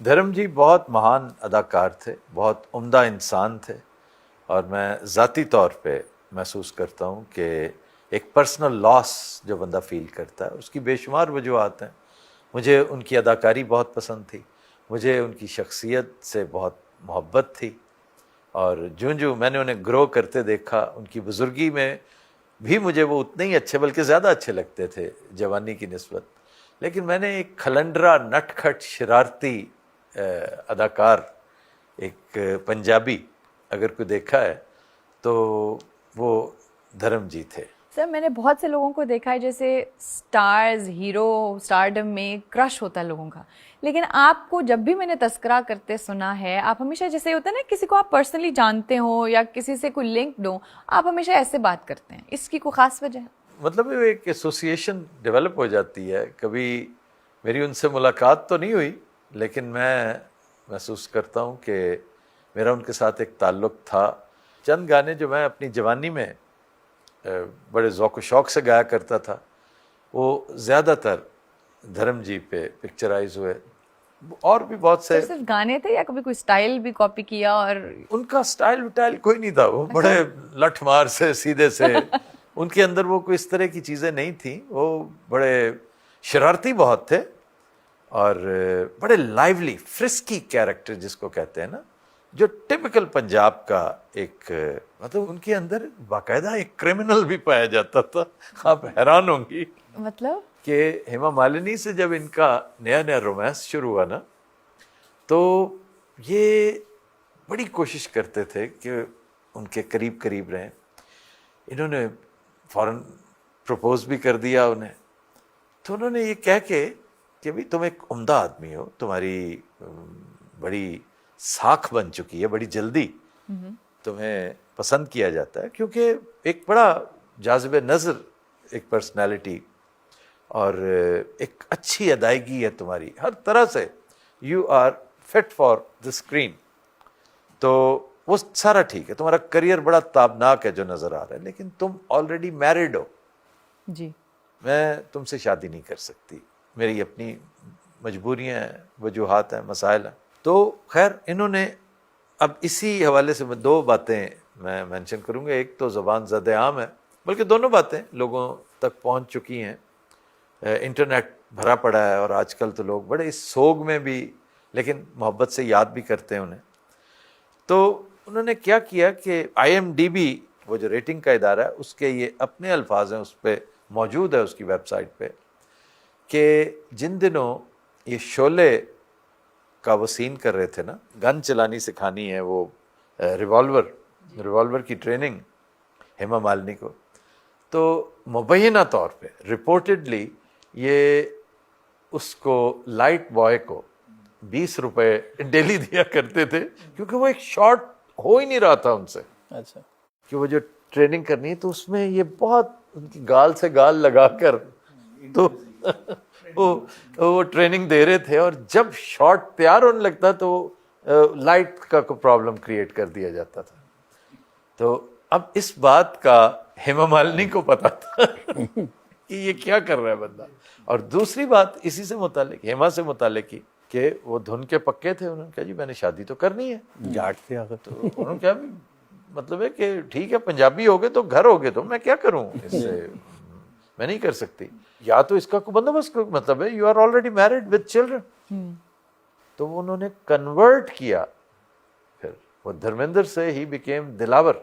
धर्म जी बहुत महान अदाकार थे, बहुत उम्दा इंसान थे, और मैं ज़ाती तौर पे महसूस करता हूँ कि एक पर्सनल लॉस जो बंदा फील करता है उसकी बेशुमार वजूहात हैं। मुझे उनकी अदाकारी बहुत पसंद थी, मुझे उनकी शख्सियत से बहुत मोहब्बत थी, और जो जो मैंने उन्हें ग्रो करते देखा, उनकी बुज़ुर्गी में भी मुझे वो उतने ही अच्छे बल्कि ज़्यादा अच्छे लगते थे जवानी की निस्बत। लेकिन मैंने एक खलंडरा, नटखट, शरारती अदाकार, एक पंजाबी अगर कोई देखा है तो वो धर्म जी थे। सर मैंने बहुत से लोगों को देखा है जैसे स्टार्स, हीरो स्टारडम में क्रश होता है लोगों का, लेकिन आपको जब भी मैंने तस्करा करते सुना है, आप हमेशा जैसे होता है ना किसी को आप पर्सनली जानते हो या किसी से कोई लिंक्ड हो, आप हमेशा ऐसे बात करते हैं। इसकी कोई ख़ास वजह है? मतलब एक एसोसिएशन डेवलप हो जाती है। कभी मेरी उनसे मुलाकात तो नहीं हुई, लेकिन मैं महसूस करता हूँ कि मेरा उनके साथ एक ताल्लुक़ था। चंद गाने जो मैं अपनी जवानी में बड़े ज़ौक़ शौक़ से गाया करता था, वो ज़्यादातर धर्म जी पे पिक्चराइज हुए। और भी बहुत से सिर्फ गाने थे या कभी कोई स्टाइल भी कॉपी किया? और उनका स्टाइल विटाइल कोई नहीं था, वो बड़े लठमार से, सीधे से उनके अंदर वो कोई इस तरह की चीज़ें नहीं थी। वो बड़े शरारती बहुत थे और बड़े लाइवली, फ्रिस्की कैरेक्टर जिसको कहते हैं ना, जो टिपिकल पंजाब का एक, मतलब उनके अंदर बाकायदा एक क्रिमिनल भी पाया जाता था। आप हैरान होंगी मतलब कि हेमा मालिनी से जब इनका नया नया रोमांस शुरू हुआ ना, तो ये बड़ी कोशिश करते थे कि उनके करीब करीब रहें। इन्होंने फ़ौरन प्रपोज भी कर दिया उन्हें। तो उन्होंने ये कह के कि भाई तुम एक उम्दा आदमी हो, तुम्हारी बड़ी साख बन चुकी है, बड़ी जल्दी तुम्हें पसंद किया जाता है, क्योंकि एक बड़ा जाज़िब नज़र एक पर्सनालिटी और एक अच्छी अदायगी है तुम्हारी हर तरह से, you are fit for the screen. तो वो सारा ठीक है, तुम्हारा करियर बड़ा ताबनाक है जो नज़र आ रहा है, लेकिन तुम ऑलरेडी मैरिड हो जी, मैं तुमसे शादी नहीं कर सकती, मेरी अपनी मजबूरियाँ हैं, वजूहात हैं, मसाइल हैं। तो खैर इन्होंने, अब इसी हवाले से मैं दो बातें मैं मेंशन करूँगा। एक तो ज़बान ज़द आम है, बल्कि दोनों बातें लोगों तक पहुँच चुकी हैं। इंटरनेट भरा पड़ा है और आजकल तो लोग बड़े इस सोग में भी, लेकिन मोहब्बत से याद भी करते हैं उन्हें। तो उन्होंने क्या किया कि IMDb, वो जो रेटिंग का इदारा है, उसके ये अपने अल्फाज हैं, उस पर मौजूद है उसकी वेबसाइट पे, कि जिन दिनों ये शोले का वो सीन कर रहे थे ना, गन चलानी सिखानी है, वो रिवॉल्वर की ट्रेनिंग हेमा मालिनी को, तो मुबैना तौर पे रिपोर्टेडली ये उसको, लाइट बॉय को 20 रुपए डेली दिया करते थे, क्योंकि वो एक शॉट हो ही नहीं रहा था उनसे। अच्छा, कि वो जो ट्रेनिंग करनी है तो उसमें ये बहुत उनकी गाल से गाल लगाकर तो वो ट्रेनिंग दे रहे थे, और जब शॉट तैयार होने लगता तो लाइट का प्रॉब्लम क्रिएट कर दिया जाता था। तो अब इस बात का हेमा मालिनी को पता था कि ये क्या कर रहा है बंदा। और दूसरी बात इसी से मुतालिक, हेमा से मुतालिक की, कि वो धुन के पक्के थे। उन्होंने कहा जी मैंने शादी तो करनी है, जाट थे आखिर। तो उन्होंने क्या मतलब है कि ठीक है पंजाबी हो गए तो घर हो गए, तो मैं क्या करूं इससे, मैं नहीं कर सकती, या तो इसका कोई बंदोबस्त, मतलब है you are already married with children. तो उन्होंने कन्वर्ट किया, फिर वो धर्मेंद्र से ही बिकेम दिलावर।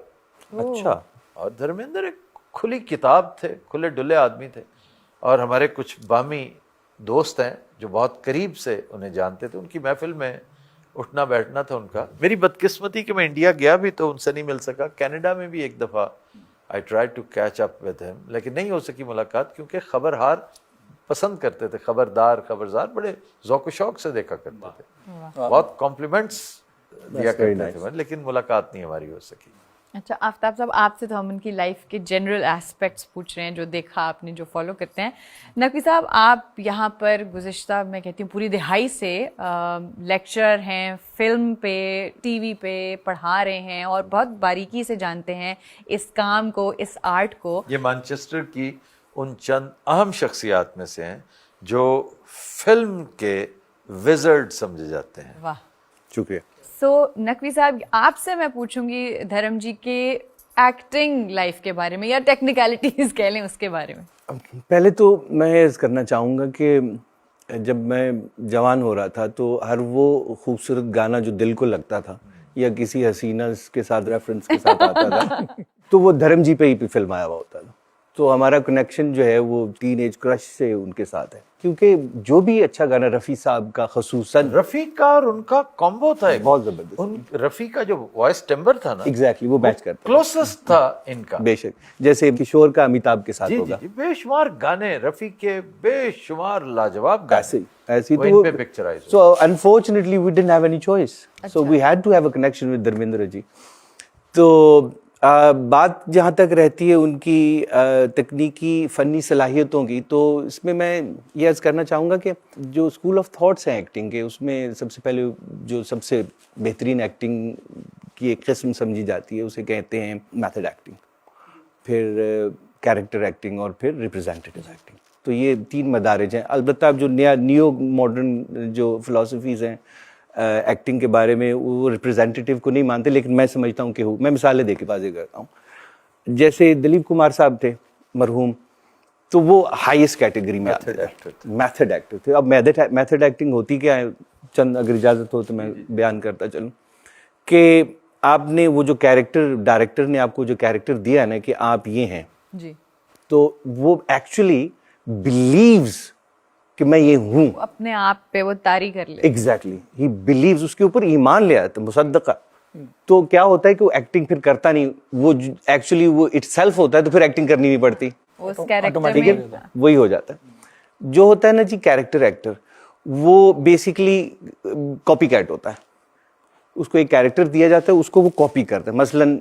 अच्छा, और धर्मेंद्र एक खुली किताब थे, खुले डुले आदमी थे, और हमारे कुछ बामी दोस्त हैं जो बहुत करीब से उन्हें जानते थे। उनकी महफिल में उठना बैठना था उनका। मेरी बदकिस्मती कि मैं इंडिया गया भी तो उनसे नहीं मिल सका। कनाडा में भी एक दफ़ा I try to catch up with him, लेकिन नहीं हो सकी मुलाकात, क्योंकि खबरहार पसंद करते थे, खबरदार बड़े ज़ौक़ शौक़ से देखा करते थे, बहुत कॉम्प्लीमेंट्स दिया करते थे, लेकिन मुलाकात नहीं हमारी हो सकी। अच्छा आफ्ताब साहब, आपसे तो हम उनकी लाइफ के जनरल एस्पेक्ट्स पूछ रहे हैं, जो देखा आपने, जो फॉलो करते हैं। नकवी साहब, आप यहाँ पर गुज़िश्ता, मैं कहती हूँ पूरी दिहाई से लेक्चरर हैं, फिल्म पे, टीवी पे पढ़ा रहे हैं और बहुत बारीकी से जानते हैं इस काम को, इस आर्ट को। ये मैनचेस्टर की उन चंद अहम शख्सियात में से हैं जो फिल्म के विजर्ड समझे जाते हैं। वाह। शुक्रिया। सो नकवी साहब, आपसे मैं पूछूंगी धर्म जी के एक्टिंग लाइफ के बारे में या टेक्निकलिटीज कह लें उसके बारे में। पहले तो मैं अर्ज करना चाहूँगा कि जब मैं जवान हो रहा था तो हर वो खूबसूरत गाना जो दिल को लगता था या किसी हसीना के साथ रेफरेंस के साथ आता था तो वो धर्म जी पे ही फिल्म आया हुआ होता था। तो हमारा कनेक्शन जो है वो टीनेज क्रश से उनके साथ है, क्योंकि जो भी अच्छा गाना रफ़ी साहब का खसूसन, रफ़ी का और उनका कॉम्बो था एक। बहुत जबरदस्त। उन रफ़ी का जो वॉइस टिम्बर था ना, एग्जैक्टली वो मैच करता क्लोजेस्ट था इनका। बेशक, जैसे किशोर का अमिताभ के साथ जी होगा। जी, बेशुमार गाने रफ़ी के, बेशुमार लाजवाब गाने ऐसे वो तो इन पे picturise. So unfortunately we didn't have any choice. So we had to have a connection with Dharmendra ji. तो बात जहाँ तक रहती है उनकी तकनीकी फ़नी सलाहियतों की, तो इसमें मैं ये अर्ज़ करना चाहूँगा कि जो स्कूल ऑफ थॉट्स हैं एक्टिंग के, उसमें सबसे पहले जो सबसे बेहतरीन एक्टिंग की एक किस्म समझी जाती है उसे कहते हैं मेथड एक्टिंग, फिर कैरेक्टर एक्टिंग और फिर रिप्रेजेंटेटिव एक्टिंग। तो ये 3 मदारिज हैं। अलबत्ता अब जो नियो मॉडर्न जो फ़िलासफ़ीज़ हैं एक्टिंग के बारे में, वो रिप्रेजेंटेटिव को नहीं मानते, लेकिन मैं समझता हूँ कि मैं मिसालें दे के वाज़ेह करता हूँ। जैसे दिलीप कुमार साहब थे मरहूम, तो वो हाईएस्ट कैटेगरी में आते थे, मेथड एक्टर थे। अब मेथड एक्टिंग होती क्या है, चंद अगर इजाज़त हो तो मैं बयान करता चलूँ कि आपने वो जो कैरेक्टर, डायरेक्टर ने आपको जो कैरेक्टर दिया ना कि आप ये हैं जी, तो वो एक्चुअली बिलीव्स कि मैं ये हूँ, अपने आप पे वो तारी कर ले। एग्जैक्टली ही बिलीव्स, उसके ऊपर ईमान ले आता, मुसद्दका। तो क्या होता है कि वो एक्टिंग फिर करता नहीं, वो एक्चुअली वो इटसेल्फ होता है, तो फिर एक्टिंग करनी नहीं पड़ती, उस कैरेक्टर ठीक है, में वही हो जाता है। जो होता है ना जी कैरेक्टर एक्टर, वो बेसिकली कॉपी कैट होता है। उसको एक कैरेक्टर दिया जाता है, उसको वो कॉपी करता है। मसलन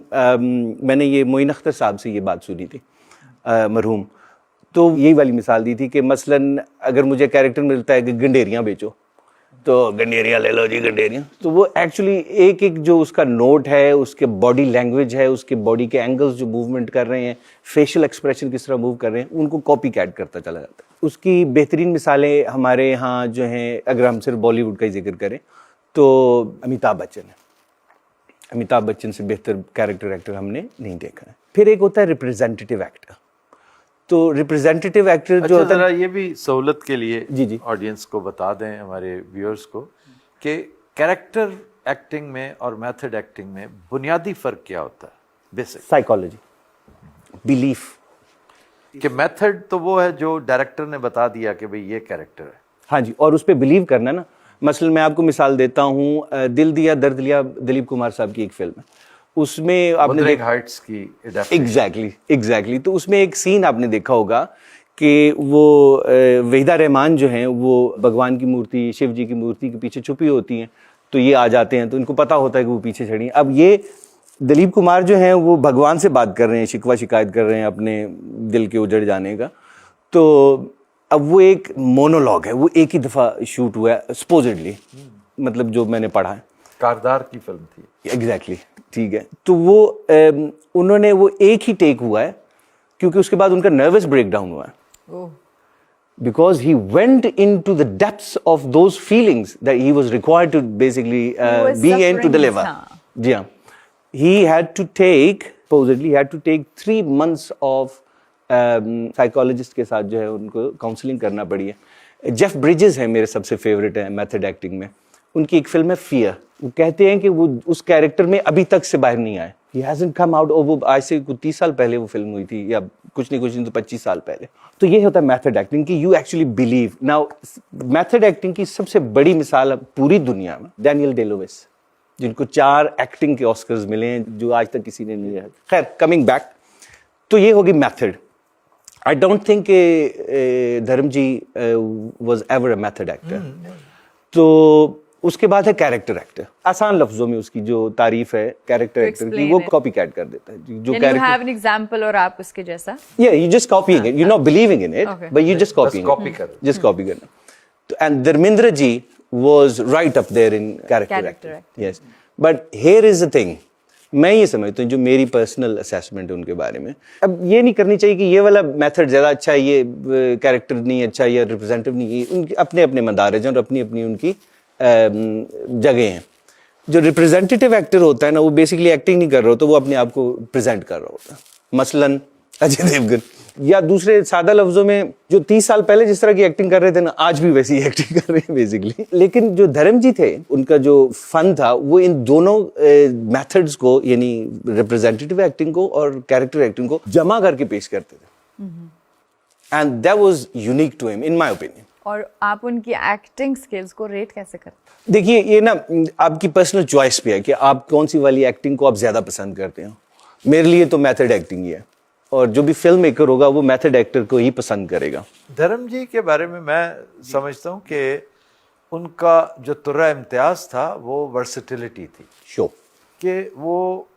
मैंने ये मोइन अख्तर साहब से ये बात सुनी थी मरहूम, तो यही वाली मिसाल दी थी कि मसलन अगर मुझे कैरेक्टर मिलता है कि गंडेरियाँ बेचो, तो गंडेरियाँ ले लो जी गंडेरियाँ, तो वो एक्चुअली एक एक जो उसका नोट है, उसके बॉडी लैंग्वेज है, उसके बॉडी के एंगल्स जो मूवमेंट कर रहे हैं, फेशियल एक्सप्रेशन किस तरह मूव कर रहे हैं, उनको कॉपी कैट करता चला जाता है। उसकी बेहतरीन मिसालें हमारे यहाँ जो हैं, अगर हम सिर्फ बॉलीवुड का ही जिक्र करें तो अमिताभ बच्चन है। अमिताभ बच्चन से बेहतर कैरेक्टर एक्टर हमने नहीं देखा है। फिर एक होता है रिप्रेजेंटेटिव एक्टर। तो रिप्रेजेंटेटिव एक्टर जो होता है, ये भी सहूलत के लिए जी ऑडियंस को बता दें, हमारे व्यूअर्स को, कि कैरेक्टर एक्टिंग में और मेथड एक्टिंग में बुनियादी फ़र्क क्या होता है? Basic psychology, belief. कि मेथड तो वो है जो डायरेक्टर ने बता दिया कि भाई ये कैरेक्टर है, हाँ जी, और उस पर बिलीव करना ना। मसलन मैं आपको मिसाल देता हूँ, दिल दिया दर्द लिया, दिलीप कुमार साहब की एक फिल्म है, उसमें आपने Wuthering Heights की adaptation। एग्जैक्टली तो उसमें एक सीन आपने देखा होगा कि वो वहीदा रहमान जो हैं वो भगवान की मूर्ति, शिव जी की मूर्ति के पीछे छुपी होती हैं, तो ये आ जाते हैं, तो इनको पता होता है कि वो पीछे छड़ी हैं। अब ये दिलीप कुमार जो हैं वो भगवान से बात कर रहे हैं, शिकवा शिकायत कर रहे हैं अपने दिल के उजड़ जाने का। तो अब वो एक मोनोलॉग है, वो एक ही दफ़ा शूट हुआ है सपोजिडली, मतलब जो मैंने पढ़ा है। कारदार की फिल्म थी। एग्जैक्टली, ठीक है। तो वो उन्होंने वो एक ही टेक हुआ है, क्योंकि उसके बाद उनका नर्वस ब्रेकडाउन हुआ है, because he went into the depths of those feelings that he was required to basically be and to deliver. जी हाँ, he had to take, supposedly he had to take 3 months of psychologist के साथ जो है उनको counselling करना पड़ी है। जेफ ब्रिजेस है मेरे सबसे फेवरेट है मेथड एक्टिंग में। उनकी एक फिल्म है फियर, वो कहते हैं कि वो उस कैरेक्टर में अभी तक से बाहर नहीं आए, he hasn't come out। और वो आज से कुछ 30 साल पहले वो फिल्म हुई थी, या कुछ नहीं तो 25 साल पहले। तो ये होता है मेथड एक्टिंग की, you actually believe. Now method acting की सबसे बड़ी मिसाल पूरी दुनिया में डैनियल डे लुइस, जिनको 4 एक्टिंग के ऑस्कर्स मिले हैं, जो आज तक किसी ने नहीं है। खैर, कमिंग बैक, तो ये होगी method. I don't think Dharam ji was ever a method actor. तो उसके बाद है कैरेक्टर एक्टर। आसान लफ्जों में उसकी जो तारीफ है कैरेक्टर एक्टर की, वो कॉपी कैट कर देता है जो कैरेक्टर। हैव एन एग्जांपल और आप उसके जैसा? या you just copying it, you not believing in it, but you just copying, just copy करना। तो and Dharmendra ji was right up there in character acting. Yes, but here is the thing, मैं ये समझता हूँ, जो मेरी पर्सनल असेसमेंट है उनके बारे में। अब ये नहीं करनी चाहिए कि ये वाला मेथड ज़्यादा अच्छा है, ये कैरेक्टर नहीं अच्छा या रिप्रेजेंटेटिव नहीं, उनके अपने अपने मदारज हैं और अपनी अपनी उनकी जगह हैं। जो रिप्रेजेंटेटिव एक्टर होता है ना, वो बेसिकली एक्टिंग नहीं कर रहा होता, वो अपने आप को प्रेजेंट कर रहा होता है। मसलन अजय देवगन, या दूसरे सादा लफ्जों में जो 30 साल पहले जिस तरह की एक्टिंग कर रहे थे ना, आज भी वैसी एक्टिंग कर रहे हैं बेसिकली। लेकिन जो धर्म जी थे, उनका जो फन था वो इन दोनों मेथड्स को, यानी रिप्रेजेंटेटिव एक्टिंग को और कैरेक्टर एक्टिंग को जमा करके पेश करते थे। And that was unique to him in my opinion. और आप उनकी एक्टिंग स्किल्स को रेट कैसे करते हैं? देखिए, ये ना आपकी पर्सनल चॉइस पे है कि आप कौन सी वाली एक्टिंग को आप ज्यादा पसंद करते हो। मेरे लिए तो मेथड एक्टिंग ही है, और जो भी फिल्म मेकर होगा वो मेथड एक्टर को ही पसंद करेगा। धर्म जी के बारे में मैं समझता हूँ कि उनका जो तुर्रा इम्तियाज था वो वर्सेटिलिटी थी। शो कि वो,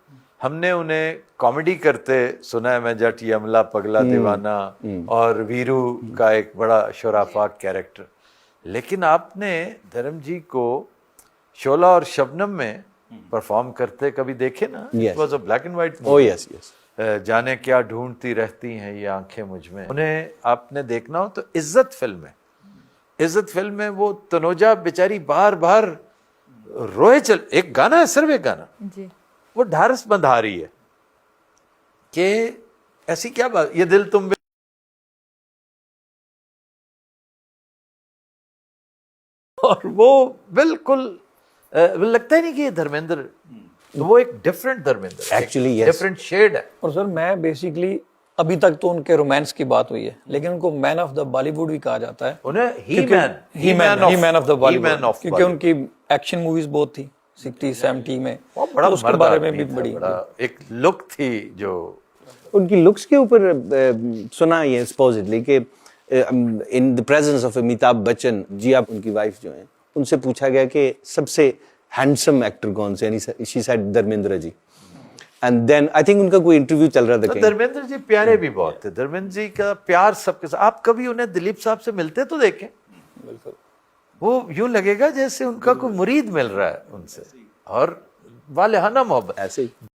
हमने उन्हें कॉमेडी करते सुना है, मैं जट यमला पगला दीवाना और वीरू का एक बड़ा शोराफाक कैरेक्टर, लेकिन आपने धर्म जी को शोला और शबनम में परफॉर्म करते कभी देखे ना? It was a black and white movie. Yes yes. जाने क्या ढूंढती रहती हैं ये आंखें मुझ में, उन्हें आपने देखना हो तो इज्जत फिल्म है, इज्जत फिल्म में वो तनुजा बेचारी बार बार रोए चल, एक गाना है, सिर्फ एक गाना जी, वो ढारस बंधा रही है कि ऐसी क्या बात, ये दिल तुम और वो बिल्कुल लगता ही नहीं कि ये धर्मेंद्र, वो एक different Dharmendra, actually different shade है। और सर मैं बेसिकली, अभी तक तो उनके रोमांस की बात हुई है, लेकिन उनको मैन ऑफ द बॉलीवुड भी कहा जाता है। उन्हें ही मैन ऑफ द बॉलीवुड, क्योंकि उनकी एक्शन मूवीज बहुत थी 60-70 में, बड़ा तो उसके बारे में भी बड़ी एक लुक थी जो उनकी लुक्स के ऊपर सुना ये सपोजिटली कि in the presence of Amitabh Bachchan ji, आप उनकी वाइफ जो हैं, उनसे पूछा गया कि सबसे हैंडसम एक्टर कौन से, यानी she said Dharmendra ji. And then I think उनका कोई इंटरव्यू चल रहा था तो कहीं। धर्मेंद्र जी प्यारे भी बहुत थे, धर्मेंद्र जी का प्यार सबके साथ। आप कभी उन्हें दिलीप साहब से मिलते तो देखें, बिल्कुल वो यूं लगेगा जैसे उनका कोई मुरीद मिल रहा है उनसे, और वालेहाना मोहब्बत। ऐसे ही